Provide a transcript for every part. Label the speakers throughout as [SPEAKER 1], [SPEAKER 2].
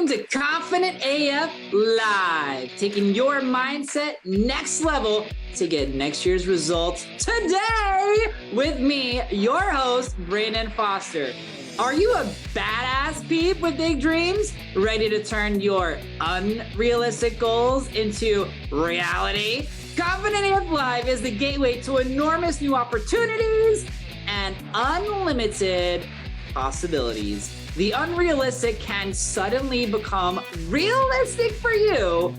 [SPEAKER 1] Welcome to Confident AF Live, taking your mindset next level to get next year's results today with me, your host, Brandon Foster. Are you a badass peep with big dreams, ready to turn your unrealistic goals into reality? Confident AF Live is the gateway to enormous new opportunities and unlimited possibilities. The unrealistic can suddenly become realistic for you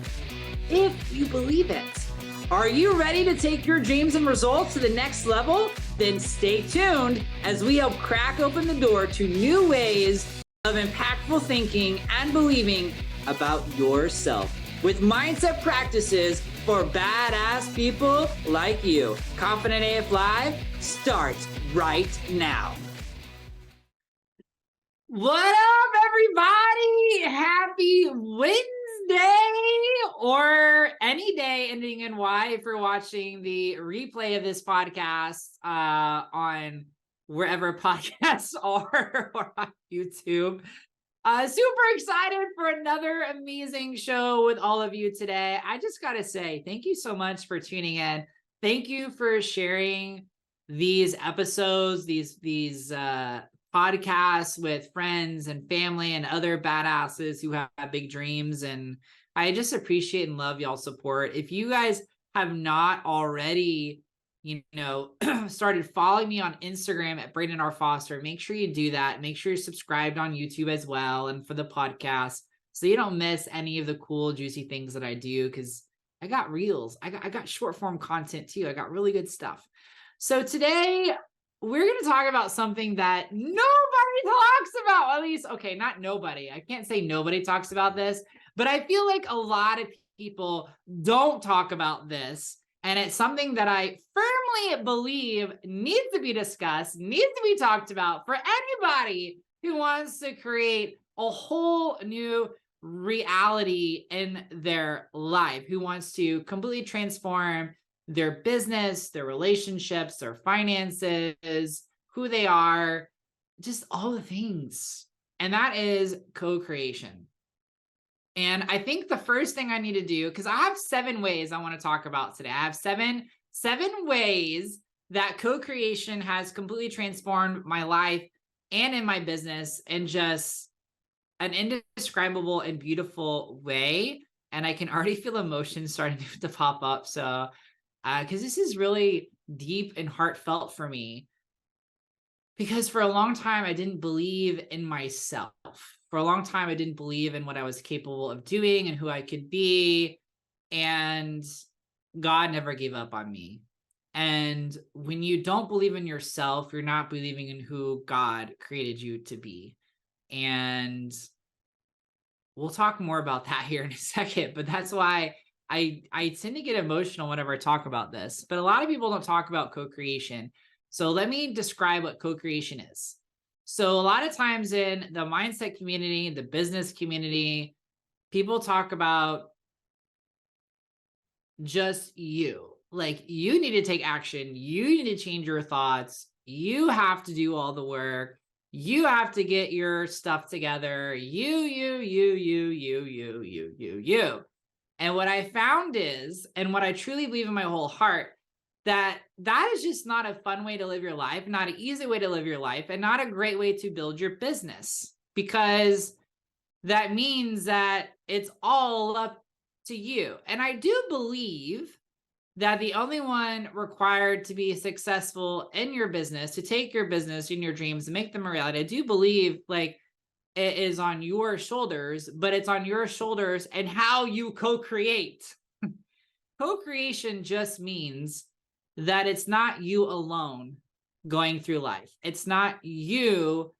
[SPEAKER 1] if you believe it. Are you ready to take your dreams and results to the next level? Then stay tuned as we help crack open the door to new ways of impactful thinking and believing about yourself with mindset practices for badass people like you. Confident AF Live starts right now. What up, everybody? Happy Wednesday, or any day ending in Y if you're watching the replay of this podcast on wherever podcasts are or on YouTube. Super excited for another amazing show with all of you today. I just got to say thank you so much for tuning in. Thank you for sharing these episodes, these podcasts with friends and family and other badasses who have big dreams. And I just appreciate and love y'all's support. If you guys have not already, started following me on Instagram at Brandon R. Foster, make sure you do that. Make sure you're subscribed on YouTube as well and for the podcast so you don't miss any of the cool, juicy things that I do, because I got reels. I got short form content too. I got really good stuff. So today, we're going to talk about something that nobody talks about, at least, okay, not nobody. I can't say nobody talks about this, but I feel like a lot of people don't talk about this. And it's something that I firmly believe needs to be discussed, needs to be talked about for anybody who wants to create a whole new reality in their life, who wants to completely transform their business, their relationships, their finances, who they are, just all the things. And that is co-creation. And I think the first thing I need to do, because I have 7 ways I want to talk about today. I have seven ways that co-creation has completely transformed my life and in my business in just an indescribable and beautiful way. And I can already feel emotions starting to pop up. So because this is really deep and heartfelt for me, because for a long time, I didn't believe in myself. For a long time, I didn't believe in what I was capable of doing and who I could be. And God never gave up on me. And when you don't believe in yourself, you're not believing in who God created you to be. And we'll talk more about that here in a second, but that's why I tend to get emotional whenever I talk about this, but a lot of people don't talk about co-creation. So let me describe what co-creation is. So a lot of times in the mindset community, the business community, people talk about just you. Like, you need to take action. You need to change your thoughts. You have to do all the work. You have to get your stuff together. You. And what I found is, and what I truly believe in my whole heart, that is just not a fun way to live your life, not an easy way to live your life, and not a great way to build your business, because that means that it's all up to you. And I do believe that the only one required to be successful in your business, to take your business and your dreams and make them a reality, I do believe like it is on your shoulders, but it's on your shoulders and how you co-create. Co-creation just means that it's not you alone going through life. It's not you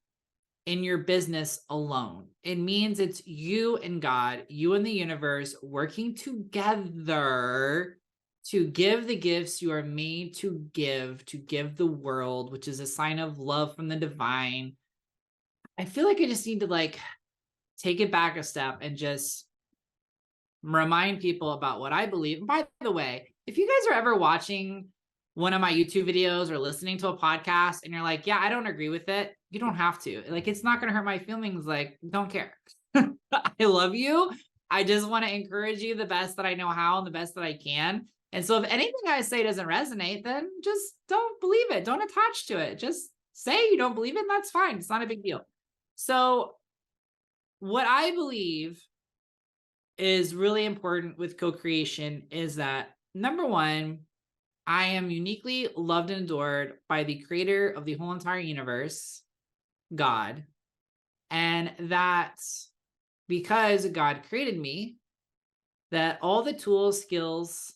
[SPEAKER 1] in your business alone. It means it's you and God, you and the universe working together to give the gifts you are made to give the world, which is a sign of love from the divine. I feel like I just need to take it back a step and just remind people about what I believe. And by the way, if you guys are ever watching one of my YouTube videos or listening to a podcast and you're like, yeah, I don't agree with it, you don't have to. Like, it's not going to hurt my feelings. Like, don't care. I love you. I just want to encourage you the best that I know how and the best that I can. And so if anything I say doesn't resonate, then just don't believe it. Don't attach to it. Just say you don't believe it. And that's fine. It's not a big deal. So what I believe is really important with co-creation is that, number one, I am uniquely loved and adored by the creator of the whole entire universe, God. And that because God created me, that all the tools, skills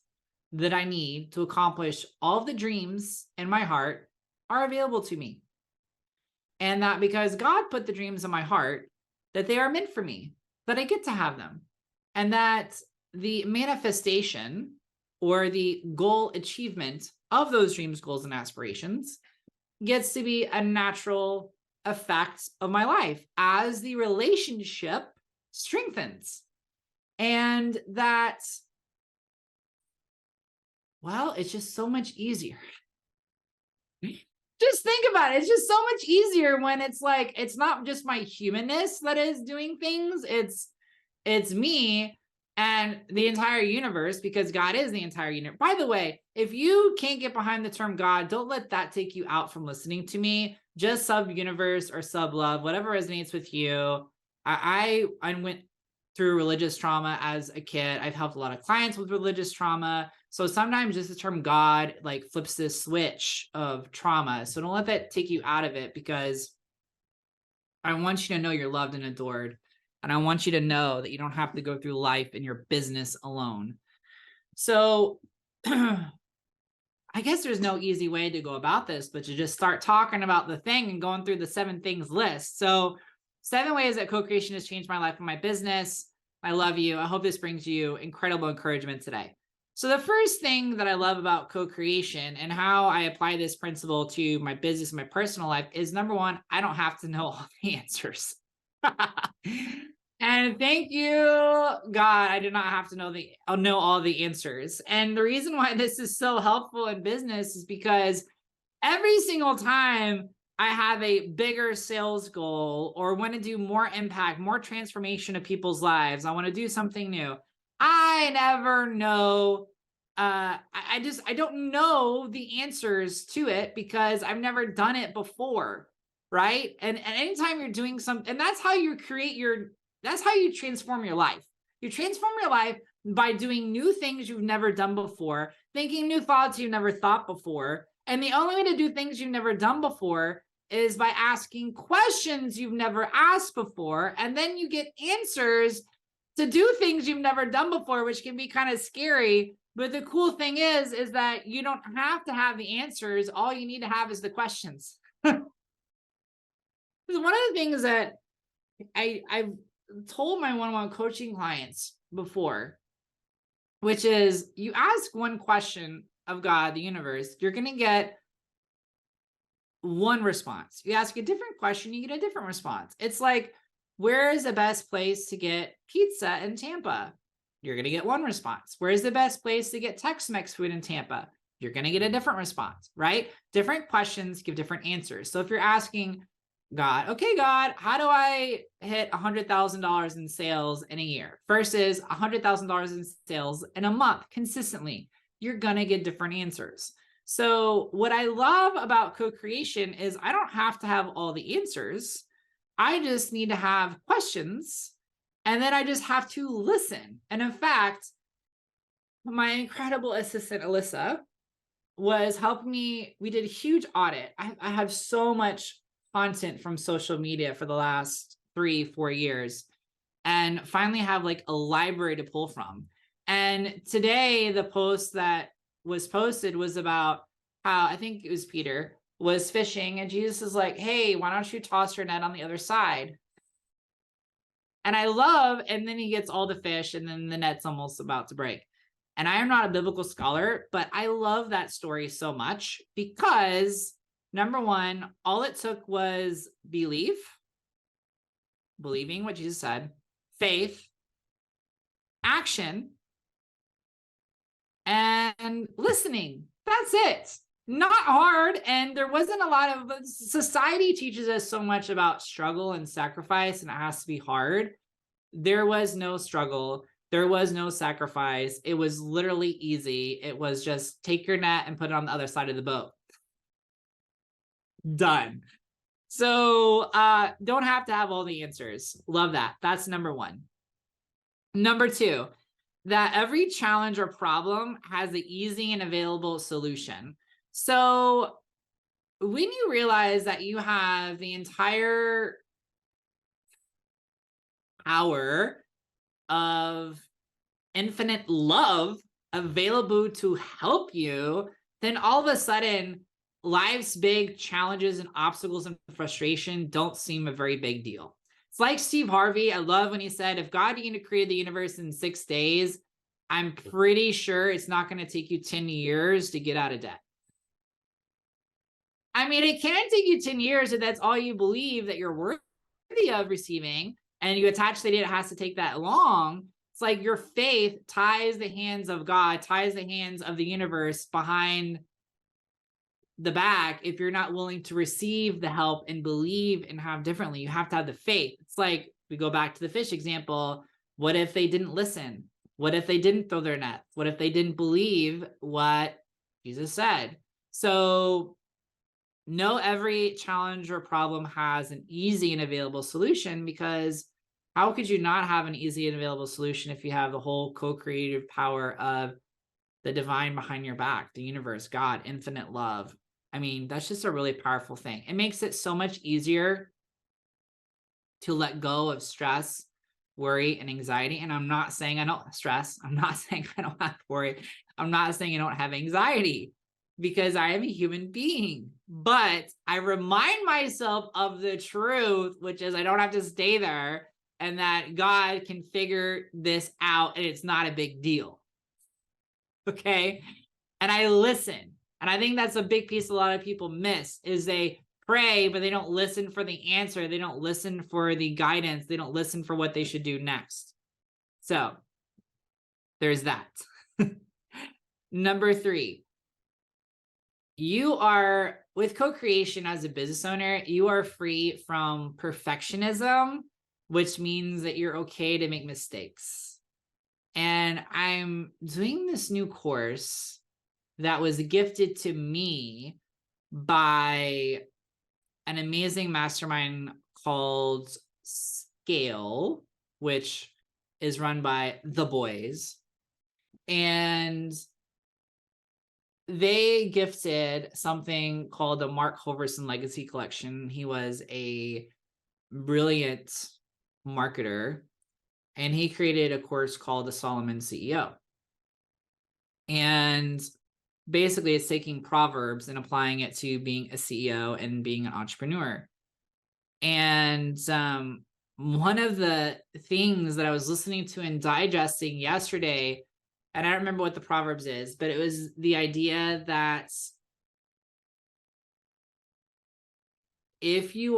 [SPEAKER 1] that I need to accomplish all of the dreams in my heart are available to me. And that because God put the dreams in my heart, that they are meant for me, that I get to have them. And that the manifestation or the goal achievement of those dreams, goals, and aspirations gets to be a natural effect of my life as the relationship strengthens. And that, well, it's just so much easier. Just think about it. It's just so much easier when it's like, it's not just my humanness that is doing things. It's me and the entire universe, because God is the entire universe. By the way, if you can't get behind the term God, don't let that take you out from listening to me. Just sub universe or sub love, whatever resonates with you. I went through religious trauma as a kid. I've helped a lot of clients with religious trauma. So sometimes just the term God like flips this switch of trauma. So don't let that take you out of it, because I want you to know you're loved and adored. And I want you to know that you don't have to go through life in your business alone. So I guess there's no easy way to go about this, but to just start talking about the thing and going through the 7 things list. So 7 ways that co-creation has changed my life and my business. I love you. I hope this brings you incredible encouragement today. So the first thing that I love about co-creation and how I apply this principle to my business and my personal life is, number one, I don't have to know all the answers. And thank you, God, I do not have to know all the answers. And the reason why this is so helpful in business is because every single time I have a bigger sales goal or want to do more impact, more transformation of people's lives, I want to do something new, I never know. I don't know the answers to it because I've never done it before. Right. And anytime you're doing something, and that's how you that's how you transform your life. You transform your life by doing new things you've never done before, thinking new thoughts you've never thought before. And the only way to do things you've never done before is by asking questions you've never asked before. And then you get answers to do things you've never done before, which can be kind of scary. But the cool thing is that you don't have to have the answers. All you need to have is the questions. One of the things that I've told my one-on-one coaching clients before, which is, you ask one question of God, the universe, you're going to get one response. You ask a different question, you get a different response. It's like, where is the best place to get pizza in Tampa? You're going to get one response. Where is the best place to get Tex-Mex food in Tampa? You're going to get a different response, right? Different questions give different answers. So if you're asking God, okay, God, how do I hit $100,000 in sales in a year versus $100,000 in sales in a month consistently? You're going to get different answers. So what I love about co-creation is I don't have to have all the answers. I just need to have questions, and then I just have to listen. And in fact, my incredible assistant, Alyssa, was helping me. We did a huge audit. I have so much content from social media for the last 3-4 years, and finally have like a library to pull from. And today the post that was posted was about how, I think it was Peter, was fishing, and Jesus is like, hey, why don't you toss your net on the other side? And I love, and then he gets all the fish, and then the net's almost about to break. And I am not a biblical scholar, but I love that story so much because, number one, all it took was believing what Jesus said, faith, action, and listening. That's it. Not hard. And there wasn't a lot of, society teaches us so much about struggle and sacrifice, and it has to be hard. There was no struggle. There was no sacrifice. It was literally easy. It was just take your net and put it on the other side of the boat. Done. So don't have to have all the answers. Love that. That's number one. Number two, that every challenge or problem has an easy and available solution. So when you realize that you have the entire power of infinite love available to help you, then all of a sudden life's big challenges and obstacles and frustration don't seem a very big deal. It's like Steve Harvey. I love when he said, if God began to create the universe in 6 days, I'm pretty sure it's not going to take you 10 years to get out of debt. I mean, it can take you 10 years if that's all you believe that you're worthy of receiving, and you attach the idea it has to take that long. It's like your faith ties the hands of God, ties the hands of the universe behind the back. If you're not willing to receive the help and believe and have differently, you have to have the faith. It's like, we go back to the fish example. What if they didn't listen? What if they didn't throw their net? What if they didn't believe what Jesus said? So know every challenge or problem has an easy and available solution, because how could you not have an easy and available solution if you have the whole co-creative power of the divine behind your back, the universe, God, infinite love? I mean, that's just a really powerful thing. It makes it so much easier to let go of stress, worry, and anxiety. And I'm not saying I don't stress. I'm not saying I don't have worry. I'm not saying I don't have anxiety, because I am a human being. But I remind myself of the truth, which is I don't have to stay there, and that God can figure this out and it's not a big deal. Okay. And I listen. And I think that's a big piece a lot of people miss, is they pray, but they don't listen for the answer. They don't listen for the guidance. They don't listen for what they should do next. So there's that. Number 3, you are, with co-creation as a business owner, you are free from perfectionism, which means that you're okay to make mistakes. And I'm doing this new course that was gifted to me by an amazing mastermind called Scale, which is run by The Boys. And they gifted something called the Mark Hoverson Legacy Collection. He was a brilliant marketer, and he created a course called the Solomon CEO. And basically it's taking Proverbs and applying it to being a CEO and being an entrepreneur. And one of the things that I was listening to and digesting yesterday, and I don't remember what the Proverbs is, but it was the idea that if you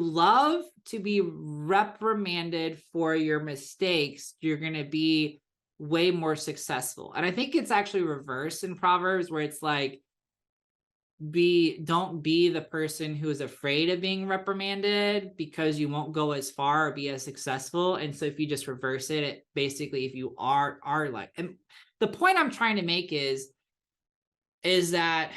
[SPEAKER 1] love to be reprimanded for your mistakes, you're going to be way more successful. And I think it's actually reversed in Proverbs, where it's like, don't be the person who is afraid of being reprimanded, because you won't go as far or be as successful. And so if you just reverse it basically, if you are like, and the point I'm trying to make is that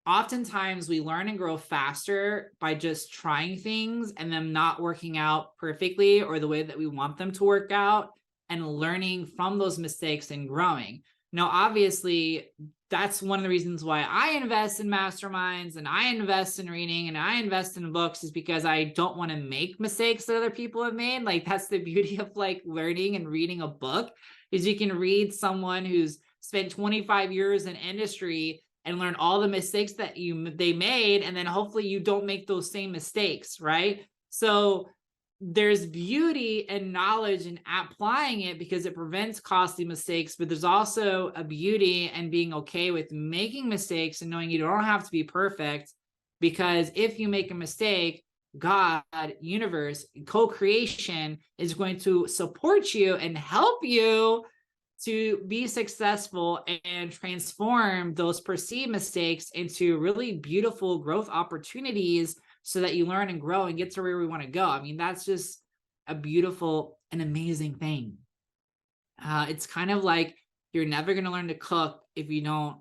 [SPEAKER 1] oftentimes we learn and grow faster by just trying things and them not working out perfectly or the way that we want them to work out, and learning from those mistakes and growing. Now, obviously, that's one of the reasons why I invest in masterminds and I invest in reading and I invest in books, is because I don't want to make mistakes that other people have made. Like, that's the beauty of like learning and reading a book, is you can read someone who's spent 25 years in industry and learn all the mistakes that they made, and then hopefully you don't make those same mistakes, right? So there's beauty and knowledge in applying it, because it prevents costly mistakes, but there's also a beauty in being okay with making mistakes and knowing you don't have to be perfect, because if you make a mistake, God, universe, co-creation is going to support you and help you to be successful and transform those perceived mistakes into really beautiful growth opportunities, so that you learn and grow and get to where we want to go. I mean, that's just a beautiful and amazing thing. It's kind of like you're never going to learn to cook if you don't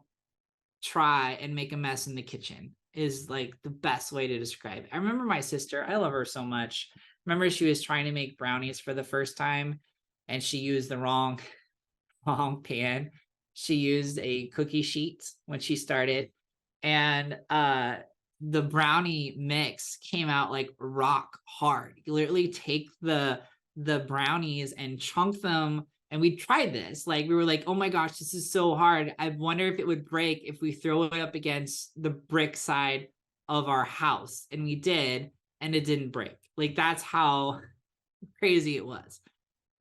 [SPEAKER 1] try and make a mess in the kitchen, is like the best way to describe it. I remember my sister, I love her so much. Remember she was trying to make brownies for the first time and she used the wrong pan. She used a cookie sheet when she started, and the brownie mix came out like rock hard. You literally take the brownies and chunk them, and we tried this. Like we were like, oh my gosh, this is so hard. I wonder if it would break if we throw it up against the brick side of our house. And we did, and it didn't break. Like that's how crazy it was.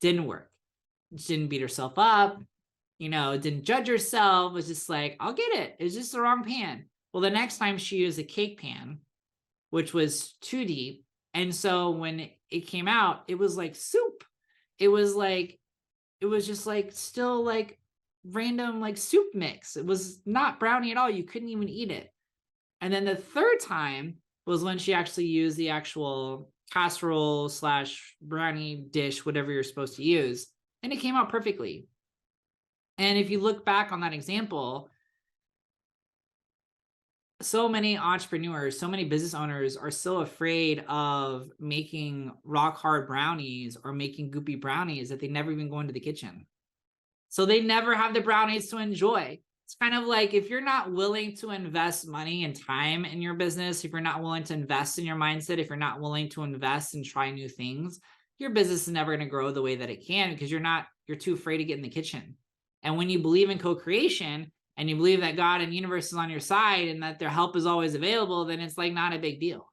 [SPEAKER 1] Didn't work. She didn't beat herself up, didn't judge herself, was just like, I'll get it. It's just the wrong pan. Well, the next time she used a cake pan, which was too deep. And so when it came out, it was like soup. It was just like still like random like soup mix. It was not brownie at all. You couldn't even eat it. And then the third time was when she actually used the actual casserole / brownie dish, whatever you're supposed to use. And it came out perfectly. And if you look back on that example, so many entrepreneurs, so many business owners are so afraid of making rock hard brownies or making goopy brownies that they never even go into the kitchen. So they never have the brownies to enjoy. It's kind of like if you're not willing to invest money and time in your business, if you're not willing to invest in your mindset, if you're not willing to invest and try new things, your business is never going to grow the way that it can because you're too afraid to get in the kitchen. And when you believe in co-creation and you believe that God and universe is on your side and that their help is always available, then it's like not a big deal.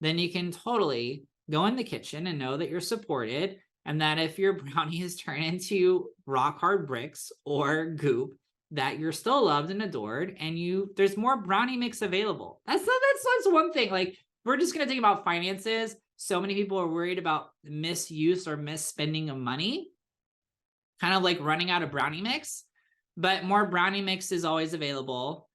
[SPEAKER 1] Then you can totally go in the kitchen and know that you're supported, and that if your brownies turn into rock hard bricks or goop, that you're still loved and adored, and there's more brownie mix available. That's one thing. Like, we're just going to think about finances. So many people are worried about misuse or misspending of money, kind of like running out of brownie mix, but more brownie mix is always available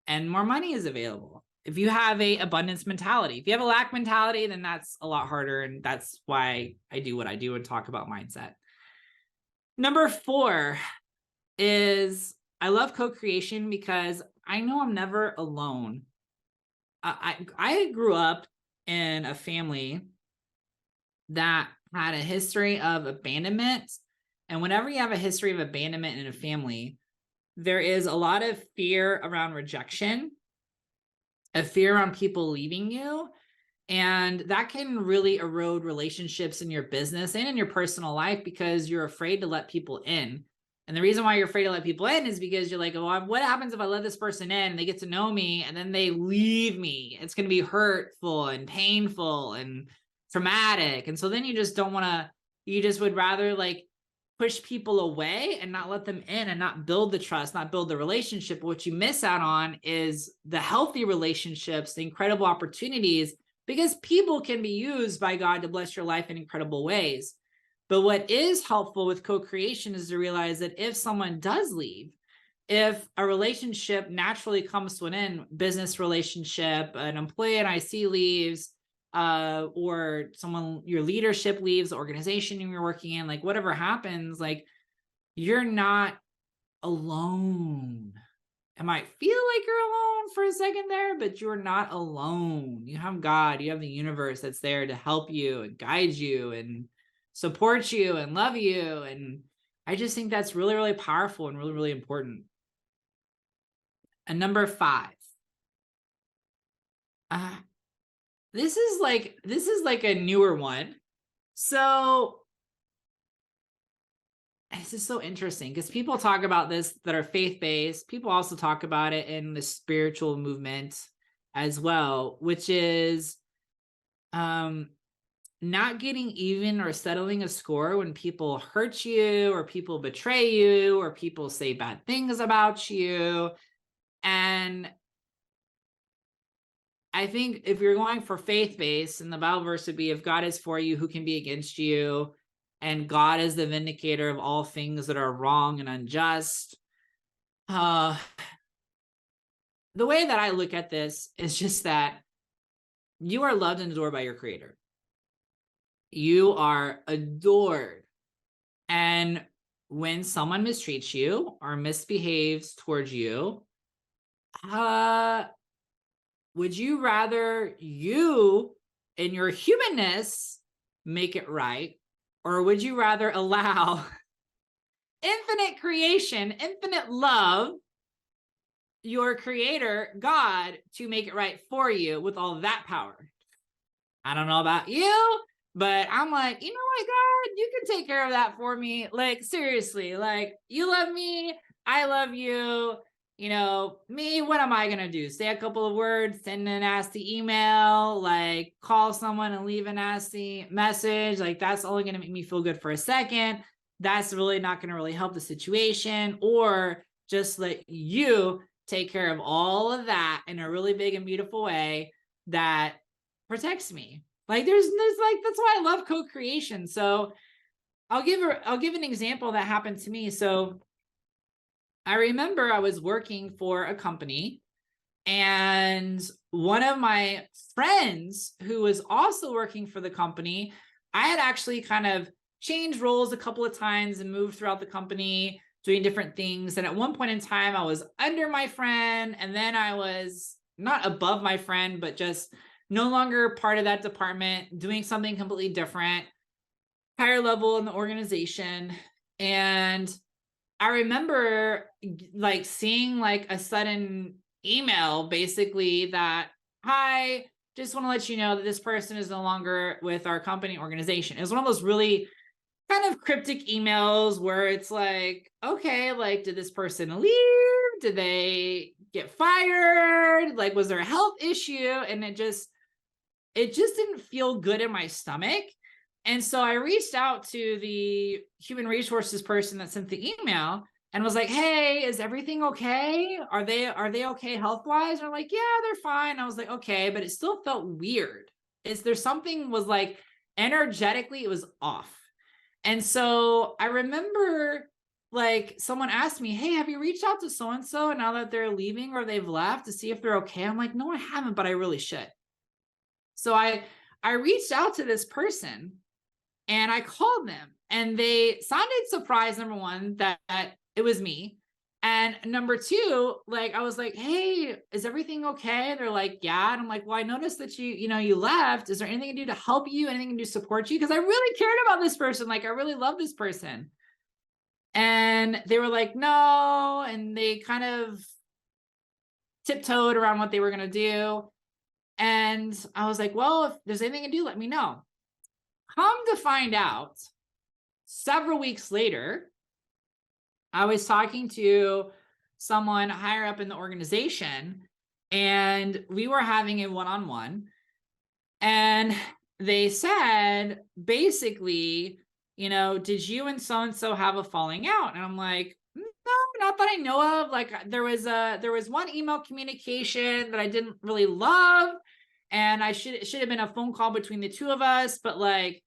[SPEAKER 1] and more money is available. If you have a abundance mentality, if you have a lack mentality, then that's a lot harder. And that's why I do what I do and talk about mindset. Number 4 is I love co-creation because I know I'm never alone. I grew up in a family that had a history of abandonment. And whenever you have a history of abandonment in a family, there is a lot of fear around rejection, a fear around people leaving you. And that can really erode relationships in your business and in your personal life because you're afraid to let people in. And the reason why you're afraid to let people in is because you're like, oh, what happens if I let this person in and they get to know me and then they leave me? It's going to be hurtful and painful and traumatic. And so then you just don't want to, you just would rather like push people away and not let them in and not build the trust, not build the relationship. But what you miss out on is the healthy relationships, the incredible opportunities, because people can be used by God to bless your life in incredible ways. But what is helpful with co-creation is to realize that if someone does leave, if a relationship naturally comes to an end, business relationship, an employee at IC leaves, or your leadership leaves, the organization you're working in, like whatever happens, like you're not alone. It might feel like you're alone for a second there, but you're not alone. You have God, you have the universe that's there to help you and guide you and support you and love you. And I just think that's really, really powerful and really, really important. And number 5, this is like a newer one. So this is so interesting because people talk about this that are faith-based. People also talk about it in the spiritual movement as well, which is not getting even or settling a score when people hurt you or people betray you or people say bad things about you. And I think if you're going for faith-based, and the Bible verse would be, if God is for you, who can be against you? And God is the vindicator of all things that are wrong and unjust. The way that I look at this is just that you are loved and adored by your Creator. You are adored. And when someone mistreats you or misbehaves towards you, uh, would you rather you in your humanness make it right? Or would you rather allow infinite creation, infinite love, your creator, God, to make it right for you with all that power? I don't know about you, but I'm like, you know what, God, you can take care of that for me. Like, seriously, like, you love me, I love you. You know, me, what am I going to do? Say a couple of words, send a nasty email, like call someone and leave a nasty message. Like, that's only going to make me feel good for a second. That's really not going to really help the situation. Or just let you take care of all of that in a really big and beautiful way that protects me. Like there's like, that's why I love co-creation. So I'll give an example that happened to me. So I remember I was working for a company, and one of my friends who was also working for the company, I had actually kind of changed roles a couple of times and moved throughout the company doing different things. And at one point in time, I was under my friend, and then I was not above my friend, but just no longer part of that department, doing something completely different, higher level in the organization. And I remember like seeing like a sudden email basically that, hi, just want to let you know that this person is no longer with our company organization. It was one of those really kind of cryptic emails where it's like, okay, like, did this person leave? Did they get fired? Like, was there a health issue? And it just didn't feel good in my stomach. And so I reached out to the human resources person that sent the email and was like, hey, is everything okay? Are they okay health-wise? They're like, yeah, they're fine. I was like, okay, but it still felt weird. Is there something was like energetically, it was off. And so I remember like someone asked me, hey, have you reached out to so-and-so now that they're leaving or they've left to see if they're okay? I'm like, no, I haven't, but I really should. So I reached out to this person and I called them, and they sounded surprised, number one, that it was me. And number two, like I was like, hey, is everything okay? They're like, yeah. And I'm like, well, I noticed that you left. Is there anything I can do to help you? Anything I can do to support you? Because I really cared about this person. Like, I really love this person. And they were like, no. And they kind of tiptoed around what they were going to do. And I was like, well, if there's anything I can do, let me know. Come to find out, several weeks later, I was talking to someone higher up in the organization, and we were having a one-on-one, and they said, basically, did you and so-and-so have a falling out? And I'm like, no, not that I know of. Like there was one email communication that I didn't really love, and it should have been a phone call between the two of us, but like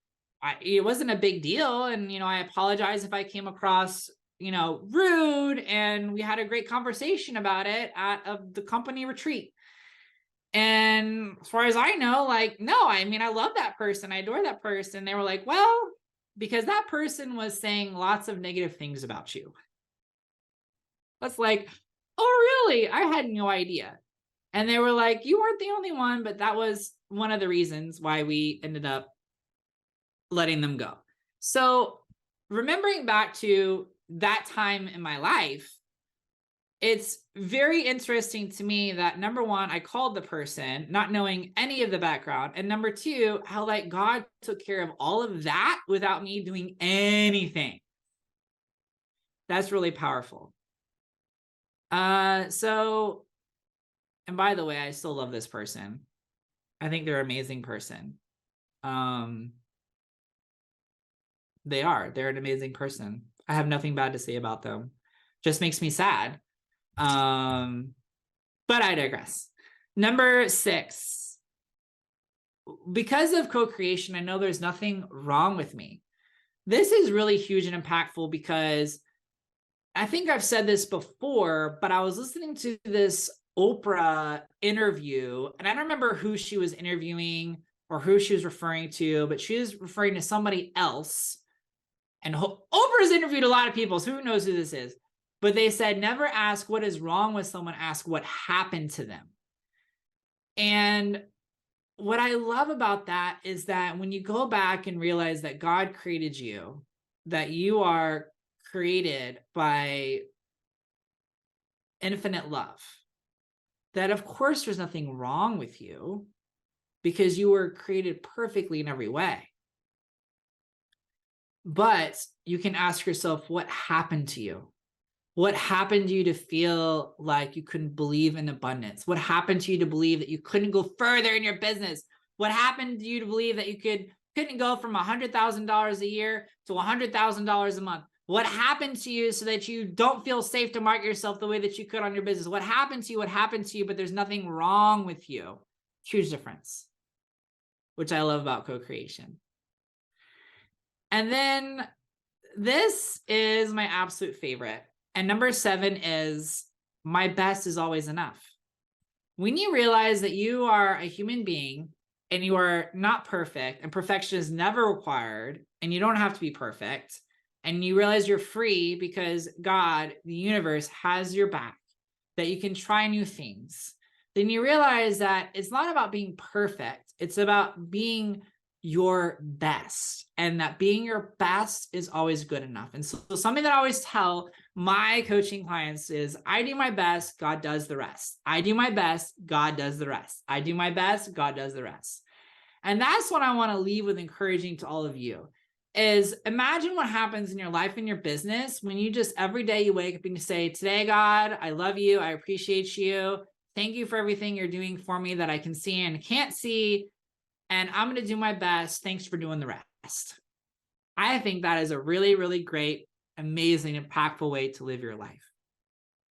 [SPEAKER 1] it wasn't a big deal. And I apologize if I came across rude, and we had a great conversation about it at the company retreat. And as far as I know, like, no, I mean, I love that person, I adore that person. They were like, well, because that person was saying lots of negative things about you. That's like, oh really? I had no idea. And they were like, you weren't the only one, but that was one of the reasons why we ended up letting them go. So remembering back to that time in my life, it's very interesting to me that number one, I called the person not knowing any of the background. And number two, how like God took care of all of that without me doing anything. That's really powerful. So, and by the way, I still love this person. I think they're an amazing person. They're an amazing person. I have nothing bad to say about them. Just makes me sad. But I digress. Number 6, because of co-creation, I know there's nothing wrong with me. This is really huge and impactful because I think I've said this before, but I was listening to this Oprah interview, and I don't remember who she was interviewing. or who she was referring to, but she was referring to somebody else. And Oprah's interviewed a lot of people, so who knows who this is. But they said, never ask what is wrong with someone, ask what happened to them. And what I love about that is that when you go back and realize that God created you, that you are created by infinite love, that of course there's nothing wrong with you because you were created perfectly in every way. But you can ask yourself, what happened to you? What happened to you to feel like you couldn't believe in abundance? What happened to you to believe that you couldn't go further in your business? What happened to you to believe that you couldn't go from $100,000 a year to $100,000 a month? What happened to you so that you don't feel safe to market yourself the way that you could on your business? What happened to you? What happened to you? But there's nothing wrong with you. Huge difference, which I love about co-creation. And then this is my absolute favorite. And number 7 is my best is always enough. When you realize that you are a human being and you are not perfect and perfection is never required and you don't have to be perfect, and you realize you're free because God, the universe, has your back, that you can try new things, then you realize that it's not about being perfect. It's about being your best, and that being your best is always good enough. And so something that I always tell my coaching clients is, I do my best, God does the rest. I do my best, God does the rest. I do my best, God does the rest. And that's what I want to leave with encouraging to all of you is imagine what happens in your life and your business when you just every day you wake up and you say, today, God, I love you. I appreciate you. Thank you for everything you're doing for me that I can see and can't see. And I'm going to do my best. Thanks for doing the rest. I think that is a really, really great, amazing, impactful way to live your life.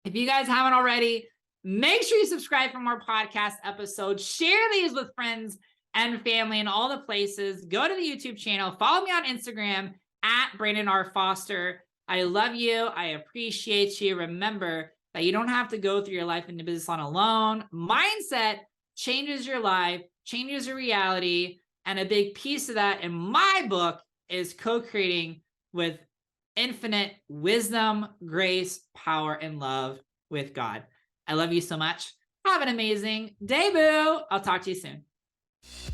[SPEAKER 1] If you guys haven't already, make sure you subscribe for more podcast episodes. Share these with friends and family in all the places. Go to the YouTube channel. Follow me on Instagram at Brandon R. Foster. I love you. I appreciate you. Remember that you don't have to go through your life and business on alone. Mindset changes your life, changes your reality. And a big piece of that in my book is co-creating with infinite wisdom, grace, power, and love with God. I love you so much. Have an amazing day, boo. I'll talk to you soon.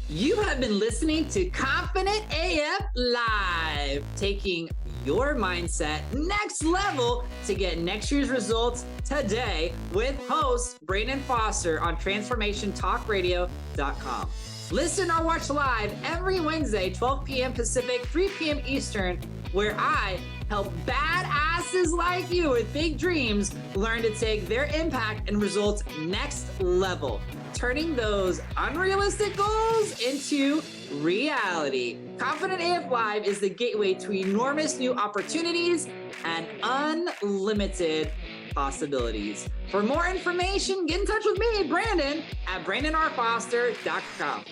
[SPEAKER 1] You have been listening to Confident AF Live, taking your mindset next level to get next year's results today with host Brandon Foster on TransformationTalkRadio.com. Listen or watch live every Wednesday, 12 p.m. Pacific, 3 p.m. Eastern, where I help badasses like you with big dreams learn to take their impact and results next level, turning those unrealistic goals into reality. Confident AF Live is the gateway to enormous new opportunities and unlimited possibilities. For more information, get in touch with me, Brandon, at BrandonRFoster.com.